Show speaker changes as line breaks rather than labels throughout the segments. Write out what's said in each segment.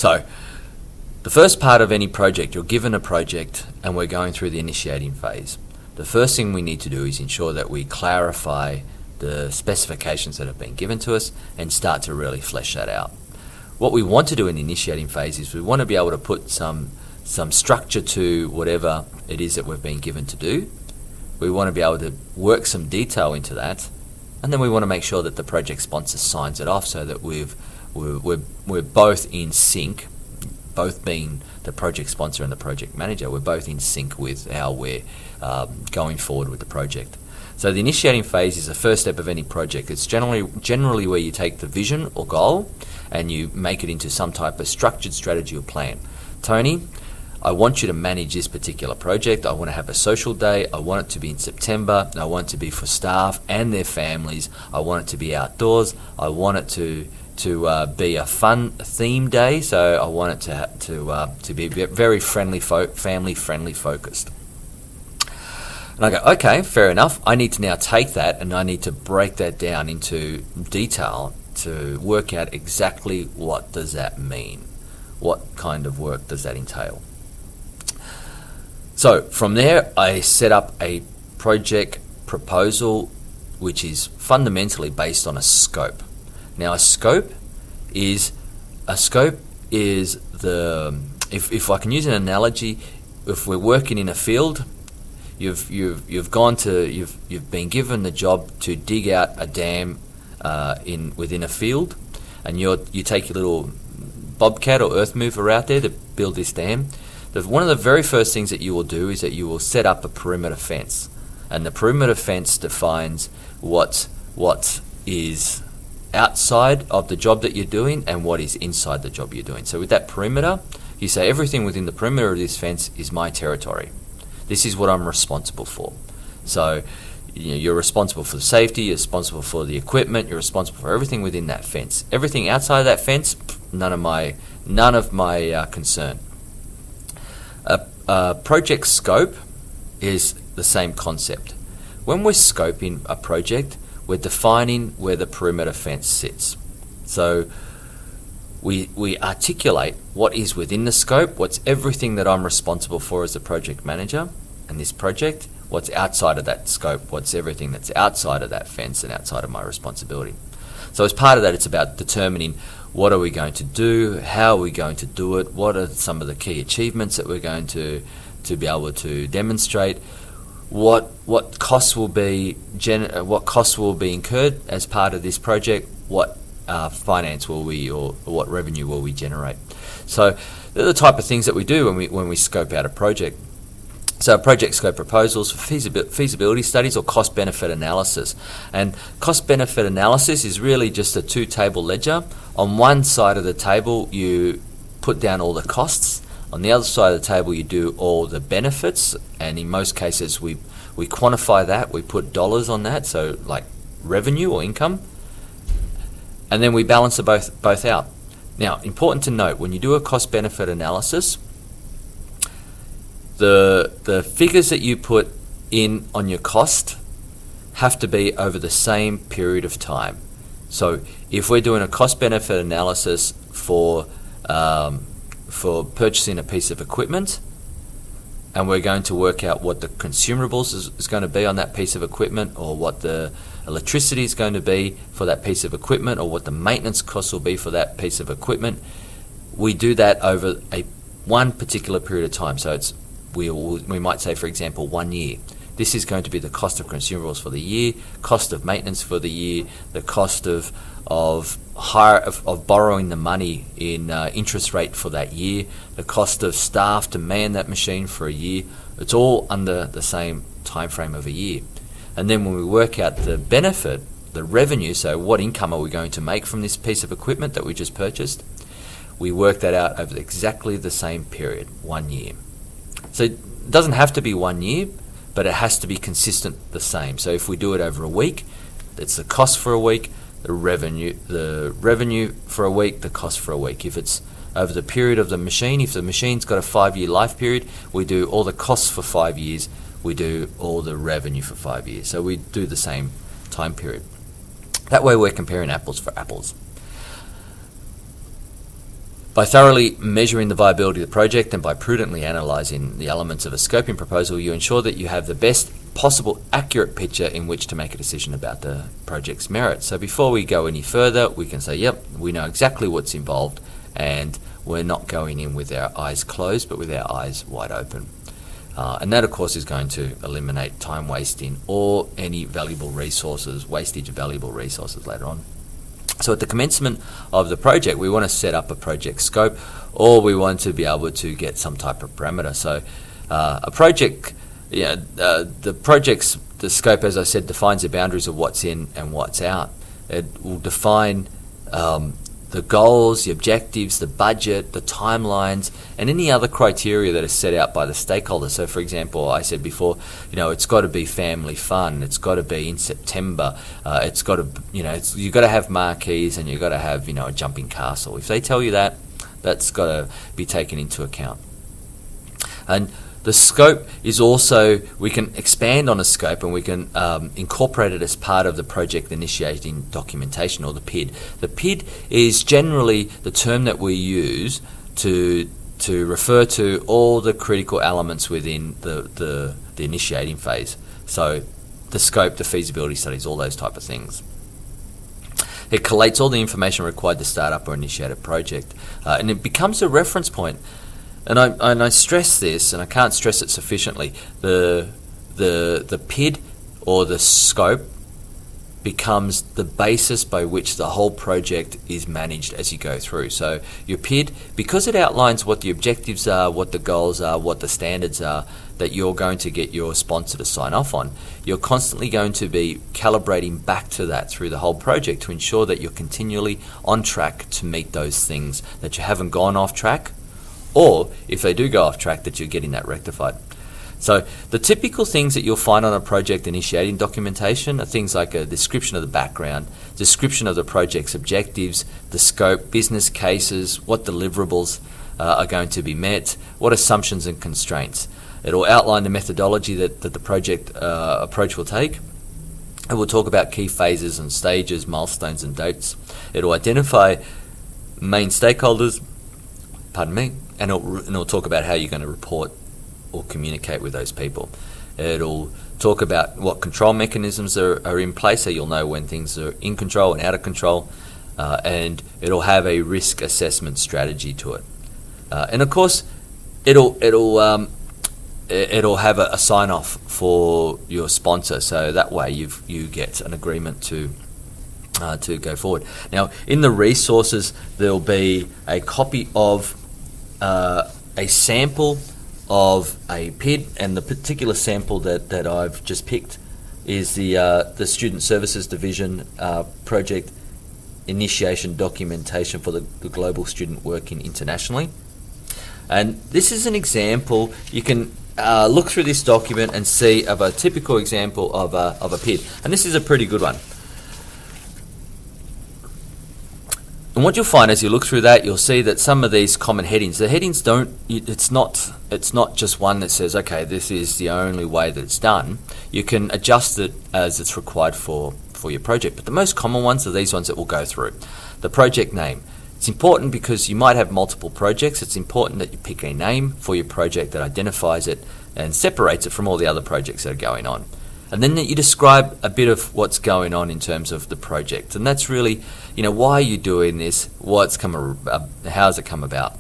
So the first part of any project, you're given a project and we're going through the initiating phase. The first thing we need to do is ensure that we clarify the specifications that have been given to us and start to really flesh that out. What we want to do in the initiating phase is we want to be able to put some structure to whatever it is that we've been given to do. We want to be able to work some detail into that, and then we want to make sure that the project sponsor signs it off so that we're both in sync, both being the project sponsor and the project manager, we're both in sync with how we're going forward with the project. So the initiating phase is the first step of any project. It's generally where you take the vision or goal and you make it into some type of structured strategy or plan. Tony, I want you to manage this particular project. I want to have a social day. I want it to be in September. I want it to be for staff and their families. I want it to be outdoors. I want it to be a fun theme day. So I want it to be very family friendly focused. And I go, okay, fair enough. I need to now take that and I need to break that down into detail to work out exactly what does that mean. What kind of work does that entail? So from there, I set up a project proposal, which is fundamentally based on a scope. Now, a scope is the, if I can use an analogy, if we're working in a field, you've been given the job to dig out a dam within a field, and you take your little bobcat or earth mover out there to build this dam. One of the very first things that you will do is that you will set up a perimeter fence, and the perimeter fence defines what is outside of the job that you're doing and what is inside the job you're doing. So with that perimeter, you say everything within the perimeter of this fence is my territory. This is what I'm responsible for. So you're responsible for the safety, you're responsible for the equipment, you're responsible for everything within that fence. Everything outside of that fence, none of my concern. A project scope is the same concept. When we're scoping a project, we're defining where the perimeter fence sits. So we articulate what is within the scope, what's everything that I'm responsible for as a project manager in this project, what's outside of that scope, what's everything that's outside of that fence and outside of my responsibility. So as part of that, it's about determining what are we going to do, how are we going to do it, what are some of the key achievements that we're going to be able to demonstrate, what costs will be incurred as part of this project, what finance will we or what revenue will we generate. So they're the type of things that we do when we scope out a project. So project scope proposals, feasibility studies, or cost-benefit analysis. And cost-benefit analysis is really just a two-table ledger. On one side of the table, you put down all the costs. On the other side of the table, you do all the benefits. And in most cases, we quantify that. We put dollars on that, so like revenue or income. And then we balance them both out. Now, important to note, when you do a cost-benefit analysis, the figures that you put in on your cost have to be over the same period of time. So if we're doing a cost-benefit analysis for purchasing a piece of equipment, and we're going to work out what the consumables is going to be on that piece of equipment, or what the electricity is going to be for that piece of equipment, or what the maintenance costs will be for that piece of equipment, we do that over one particular period of time. So we might say, for example, 1 year. This is going to be the cost of consumables for the year, cost of maintenance for the year, the cost of borrowing the money in interest rate for that year, the cost of staff to man that machine for a year. It's all under the same time frame of a year. And then when we work out the benefit, the revenue, so what income are we going to make from this piece of equipment that we just purchased, we work that out over exactly the same period, 1 year. So it doesn't have to be 1 year, but it has to be consistent the same. So if we do it over a week, it's the cost for a week, the revenue for a week, the cost for a week. If it's over the period of the machine, if the machine's got a 5-year life period, we do all the costs for 5 years, we do all the revenue for 5 years. So we do the same time period. That way we're comparing apples for apples. By thoroughly measuring the viability of the project and by prudently analysing the elements of a scoping proposal, you ensure that you have the best possible accurate picture in which to make a decision about the project's merit. So before we go any further, we can say, yep, we know exactly what's involved, and we're not going in with our eyes closed, but with our eyes wide open. And that, of course, is going to eliminate time wasting or any valuable resources, wastage of valuable resources later on. So at the commencement of the project, we want to set up a project scope, or we want to be able to get some type of parameter. So a project, the scope, as I said, defines the boundaries of what's in and what's out. It will define the goals, the objectives, the budget, the timelines, and any other criteria that is set out by the stakeholders. So, for example, I said before, it's got to be family fun. It's got to be in September. It's got to, you've got to have marquees, and you've got to have, a jumping castle. If they tell you that, that's got to be taken into account. And the scope is also, we can expand on a scope and we can incorporate it as part of the project initiating documentation, or the PID. The PID is generally the term that we use to refer to all the critical elements within the initiating phase. So the scope, the feasibility studies, all those type of things. It collates all the information required to start up or initiate a project, and it becomes a reference point. And I stress this, and I can't stress it sufficiently. The PID, or the scope, becomes the basis by which the whole project is managed as you go through. So your PID, because it outlines what the objectives are, what the goals are, what the standards are that you're going to get your sponsor to sign off on, you're constantly going to be calibrating back to that through the whole project to ensure that you're continually on track to meet those things, that you haven't gone off track, or if they do go off track, that you're getting that rectified. So the typical things that you'll find on a project initiating documentation are things like a description of the background, description of the project's objectives, the scope, business cases, what deliverables are going to be met, what assumptions and constraints. It'll outline the methodology that the project approach will take. It will talk about key phases and stages, milestones and dates. It'll identify main stakeholders, and it'll talk about how you're going to report or communicate with those people. It'll talk about what control mechanisms are in place, so you'll know when things are in control and out of control, and it'll have a risk assessment strategy to it. And of course, it'll have a sign off for your sponsor, so that way you get an agreement to go forward. Now, in the resources, there'll be a copy of a sample of a PID, and the particular sample that I've just picked is the Student Services Division project initiation documentation for the global student working internationally. And this is an example. You can look through this document and see of a typical example of a PID, and this is a pretty good one. And what you'll find as you look through that, you'll see that some of these common headings, the headings it's not just one that says, okay, this is the only way that it's done. You can adjust it as it's required for your project. But the most common ones are these ones that we'll go through. The project name. It's important because you might have multiple projects. It's important that you pick a name for your project that identifies it and separates it from all the other projects that are going on. And then that you describe a bit of what's going on in terms of the project. And that's really, why are you doing this? How's it come about?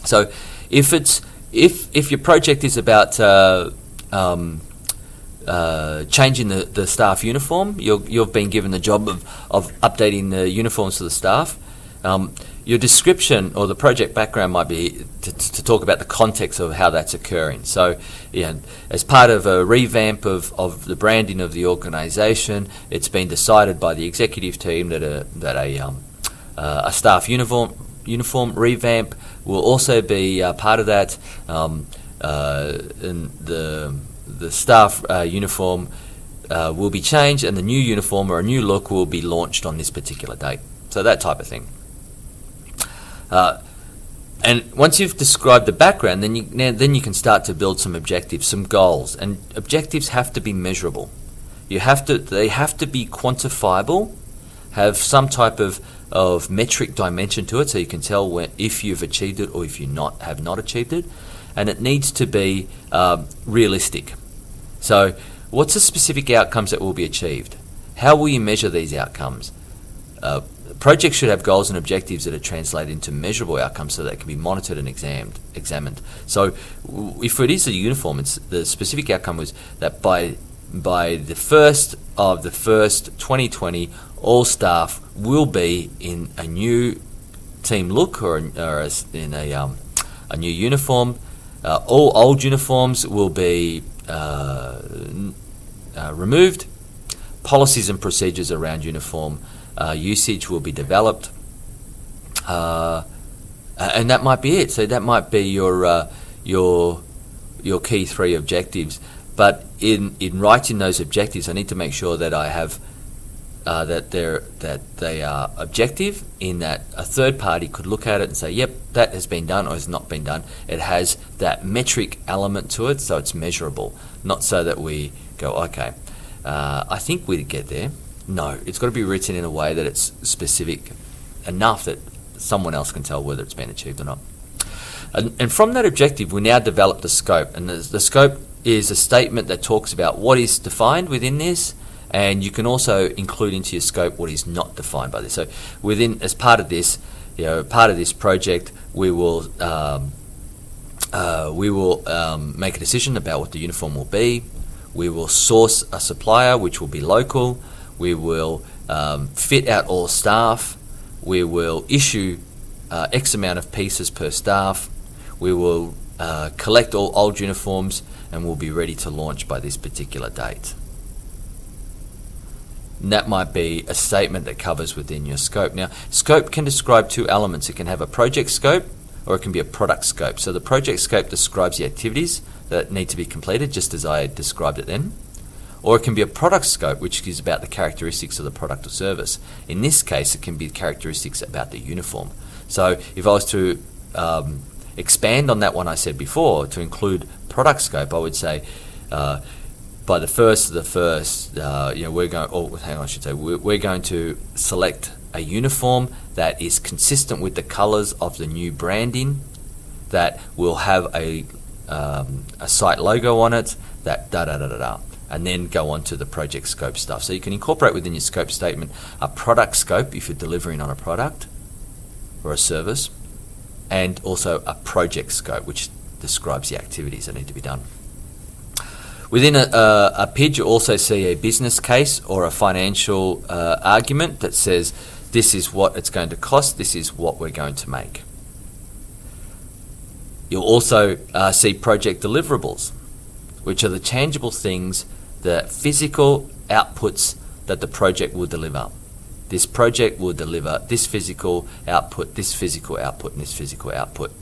So if your project is about changing the staff uniform, you've been given the job of updating the uniforms for the staff. Your description or the project background might be to talk about the context of how that's occurring. So, as part of a revamp of the branding of the organisation, it's been decided by the executive team that a staff uniform revamp will also be part of that. And the staff uniform will be changed, and the new uniform or a new look will be launched on this particular date. So that type of thing. And once you've described the background, then you can start to build some objectives, some goals, and objectives have to be measurable. They have to be quantifiable, have some type of metric dimension to it, so you can tell if you've achieved it or if you have not achieved it, and it needs to be realistic. So what's the specific outcomes that will be achieved? How will you measure these outcomes? Projects should have goals and objectives that are translated into measurable outcomes so that they can be monitored and examined. So if it is a uniform, the specific outcome was that by the 1st of the 1st 2020, all staff will be in a new team look or in a new uniform. All old uniforms will be removed. Policies and procedures around uniform usage will be developed, and that might be it. So that might be your key 3 objectives. But in writing those objectives, I need to make sure that I have that they are objective, in that a third party could look at it and say, yep, that has been done or has not been done. It has that metric element to it, so it's measurable, not so that we go, okay, I think we'd get there. No, it's got to be written in a way that it's specific enough that someone else can tell whether it's been achieved or not. And from that objective, we now develop the scope. And the scope is a statement that talks about what is defined within this, and you can also include into your scope what is not defined by this. So as part of this, part of this project, we will make a decision about what the uniform will be. We will source a supplier, which will be local. We will fit out all staff. We will issue X amount of pieces per staff. We will collect all old uniforms, and we'll be ready to launch by this particular date. And that might be a statement that covers within your scope. Now, scope can describe 2 elements. It can have a project scope, or it can be a product scope. So the project scope describes the activities that need to be completed, just as I described it then. Or it can be a product scope, which is about the characteristics of the product or service. In this case, it can be characteristics about the uniform. So if I was to expand on that one I said before, to include product scope, I would say by the 1st of the 1st, we're going to select a uniform that is consistent with the colours of the new branding, that will have a site logo on it, that and then go on to the project scope stuff. So you can incorporate within your scope statement a product scope if you're delivering on a product or a service, and also a project scope, which describes the activities that need to be done. Within a PID, you also see a business case or a financial argument that says, this is what it's going to cost, this is what we're going to make. You'll also see project deliverables, which are the tangible things, the physical outputs that the project will deliver. This project will deliver this physical output, this physical output, and this physical output.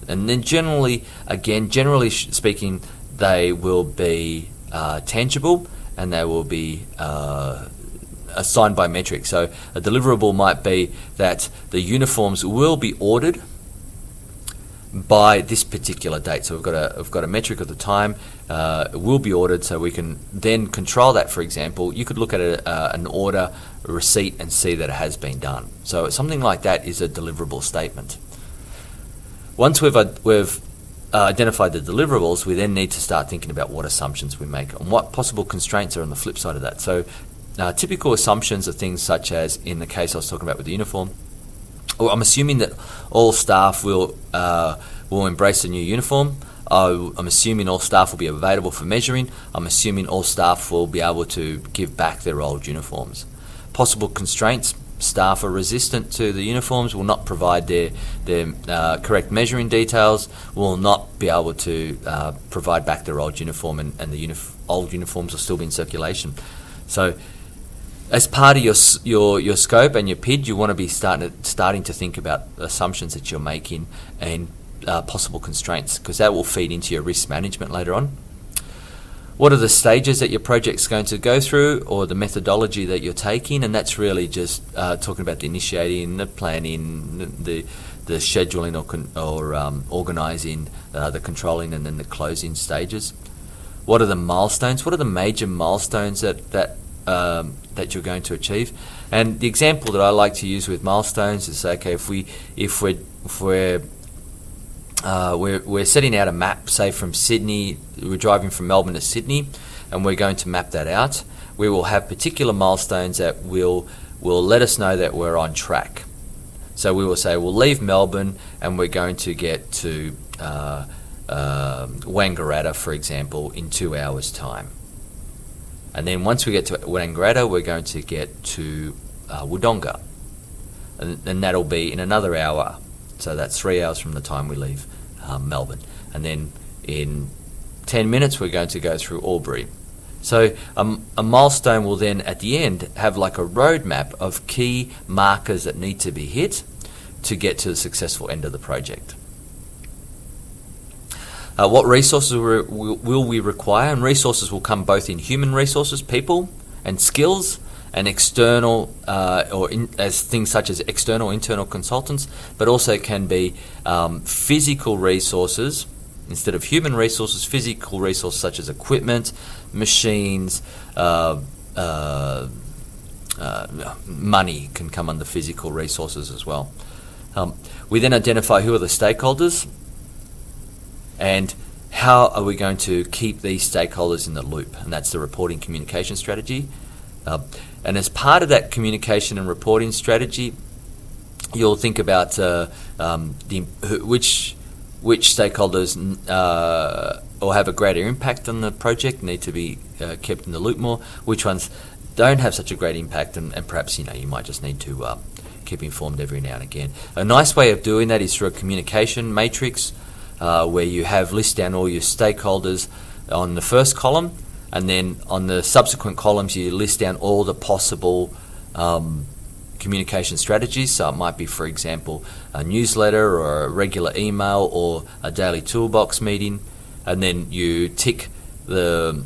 And then generally speaking, they will be tangible, and they will be assigned by metric. So a deliverable might be that the uniforms will be ordered by this particular date. So we've got a metric of the time. It will be ordered, so we can then control that. For example, you could look at an order, a receipt, and see that it has been done. So something like that is a deliverable statement. Once we've identified the deliverables, we then need to start thinking about what assumptions we make and what possible constraints are on the flip side of that. So typical assumptions are things such as, in the case I was talking about with the uniform, I'm assuming that all staff will embrace the new uniform. I'm assuming all staff will be available for measuring. I'm assuming all staff will be able to give back their old uniforms. Possible constraints: staff are resistant to the uniforms, will not provide their correct measuring details, will not be able to provide back their old uniform, and the old uniforms will still be in circulation. So, as part of your scope and your PID, you want to be starting to think about assumptions that you're making and possible constraints, because that will feed into your risk management later on. What are the stages that your project's going to go through, or the methodology that you're taking? And that's really just talking about the initiating, the planning, the scheduling, or organising, the controlling, and then the closing stages. What are the milestones? What are the major milestones that that you're going to achieve. And the example that I like to use with milestones is, okay, if we're setting out a map, say from Sydney, we're driving from Melbourne to Sydney, and we're going to map that out. We will have particular milestones that will let us know that we're on track. So we will say we'll leave Melbourne and we're going to get to Wangaratta, for example, in 2 hours' time. And then once we get to Wangaratta, we're going to get to Wodonga, and that'll be in another hour. So that's 3 hours from the time we leave Melbourne. And then in 10 minutes, we're going to go through Albury. So a milestone will then, at the end, have like a roadmap of key markers that need to be hit to get to the successful end of the project. What resources will we require? And resources will come both in human resources, people, and skills, and external, as things such as external, internal consultants, but also can be physical resources. Instead of human resources, physical resources such as equipment, machines, money can come under physical resources as well. We then identify who are the stakeholders and how are we going to keep these stakeholders in the loop, and that's the reporting communication strategy. And as part of that communication and reporting strategy, you'll think about which stakeholders or have a greater impact on the project need to be kept in the loop more, which ones don't have such a great impact, and perhaps you might just need to keep informed every now and again. A nice way of doing that is through a communication matrix where you have list down all your stakeholders on the first column, and then on the subsequent columns you list down all the possible communication strategies. So it might be, for example, a newsletter or a regular email or a daily toolbox meeting, and then you tick the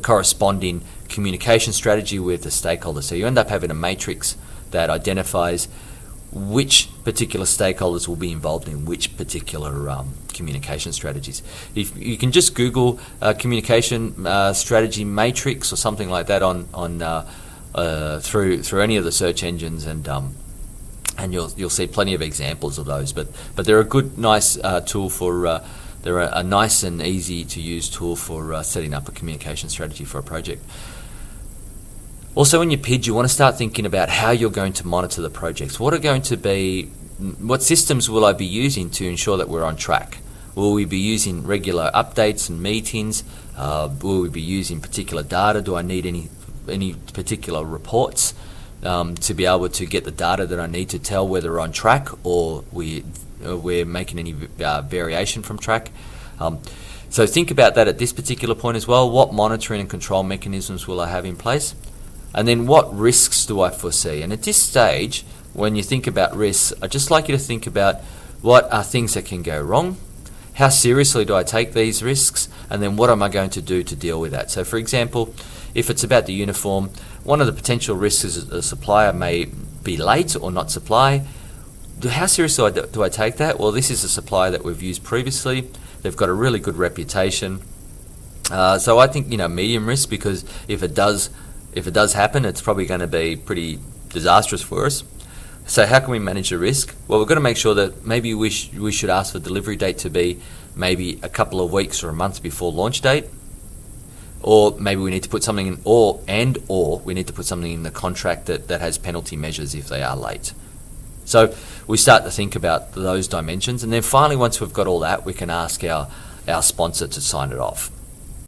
corresponding communication strategy with the stakeholder. So you end up having a matrix that identifies which particular stakeholders will be involved in which particular communication strategies. If you can just Google communication strategy matrix or something like that through any of the search engines, and you'll see plenty of examples of those. But they're a good, nice tool for. They're a nice and easy to use tool for setting up a communication strategy for a project. Also, in your PID, you want to start thinking about how you're going to monitor the projects. What systems will I be using to ensure that we're on track? Will we be using regular updates and meetings? Will we be using particular data? Do I need any particular reports to be able to get the data that I need to tell whether we're on track or we're making any variation from track? So think about that at this particular point as well. What monitoring and control mechanisms will I have in place? And then what risks do I foresee? And at this stage, when you think about risks, I'd just like you to think about what are things that can go wrong, how seriously do I take these risks, and then what am I going to do to deal with that? So for example, if it's about the uniform, one of the potential risks is that the supplier may be late or not supply. How seriously do I take that? Well, this is a supplier that we've used previously. They've got a really good reputation. So I think, medium risk, because if it does happen, it's probably going to be pretty disastrous for us. So how can we manage the risk? Well, we've got to make sure that maybe we should ask for delivery date to be maybe a couple of weeks or a month before launch date, or maybe we need to put something in, or we need to put something in the contract that has penalty measures if they are late. So we start to think about those dimensions, and then finally, once we've got all that, we can ask our sponsor to sign it off.